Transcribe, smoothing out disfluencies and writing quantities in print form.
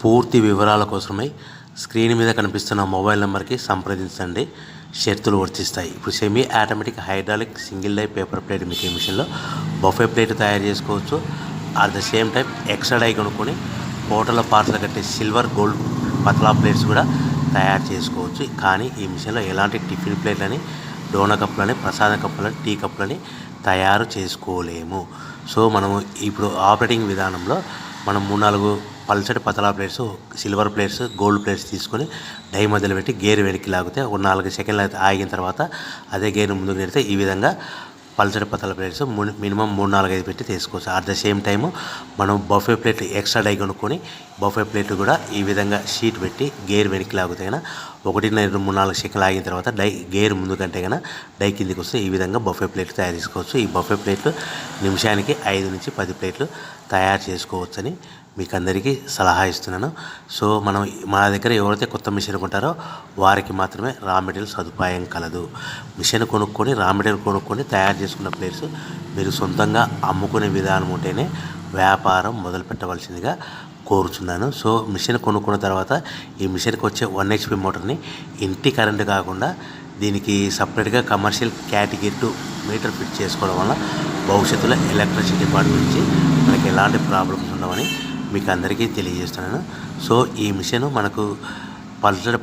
పూర్తి వివరాల కోసమై స్క్రీన్ మీద కనిపిస్తున్న మొబైల్ నెంబర్కి సంప్రదించండి. షరతులు వర్తిస్తాయి. ఇప్పుడు semi automatic hydraulic single die paper plate making మిషన్లో బఫే ప్లేట్ తయారు చేసుకోవచ్చు. At the same time extra die కొనుక్కొని హోటల్లో పార్సల్ కట్టే సిల్వర్ గోల్డ్ పతలా ప్లేట్స్ కూడా తయారు చేసుకోవచ్చు. కానీ ఈ మిషన్లో ఎలాంటి టిఫిన్ ప్లేట్లని, డోనా కప్పులని, ప్రసాద కప్పులని, టీ కప్పులని తయారు చేసుకోలేము. సో మనము ఇప్పుడు ఆపరేటింగ్ విధానంలో మనం 3-4 పల్చటి పతలా plates, silver plates, gold plates తీసుకొని డై మధ్యలో పెట్టి గేర్ వెనక్కి లాగితే ఒక 4 సెకండ్లు ఆగిన తర్వాత అదే గేర్ ముందుకు నెడితే ఈ విధంగా పల్చటి పతల ప్లేట్స్ మినిమం 3-4-5 పెట్టి తీసుకోవచ్చు. అట్ ద సేమ్ టైము మనం బఫే ప్లేట్ ఎక్స్ట్రా డై కొనుక్కొని బఫే ప్లేట్ కూడా ఈ విధంగా షీట్ పెట్టి గేర్ వెనక్కి లాగితే కన్నా 1-2-3-4 సెకండ్లు ఆగిన తర్వాత గేర్ ముందు కంటే కన్నా డై కిందికి వస్తే ఈ విధంగా బఫే ప్లేట్లు తయారు చేసుకోవచ్చు. ఈ బఫే ప్లేట్లు నిమిషానికి 5-10 ప్లేట్లు తయారు చేసుకోవచ్చని మీకు అందరికీ సలహా ఇస్తున్నాను. సో మనం మా దగ్గర ఎవరైతే కొత్త మిషన్ కొంటారో వారికి మాత్రమే రా మెటీరియల్ సదుపాయం కలదు. మిషన్ కొనుక్కొని రా మెటీరియల్ కొనుక్కొని తయారు చేసుకున్న ప్లేట్స్ మీరు సొంతంగా అమ్ముకునే విధానం ఉంటేనే వ్యాపారం మొదలు పెట్టవలసిందిగా కోరుచున్నాను. సో మిషన్ కొనుక్కున్న తర్వాత ఈ మిషన్కి వచ్చే 1 HP మోటార్ని ఇంటి కరెంటు కాకుండా దీనికి సపరేట్గా కమర్షియల్ కేటగిరీ 2 మీటర్ ఫిట్ చేసుకోవడం వల్ల భవిష్యత్తులో ఎలక్ట్రిసిటీ డిపార్ట్మెంట్ నుంచి మనకి ఎలాంటి ప్రాబ్లమ్స్ ఉండవని మీకు అందరికీ తెలియజేస్తున్నాను. సో ఈ మిషన్ మనకు పల్సర్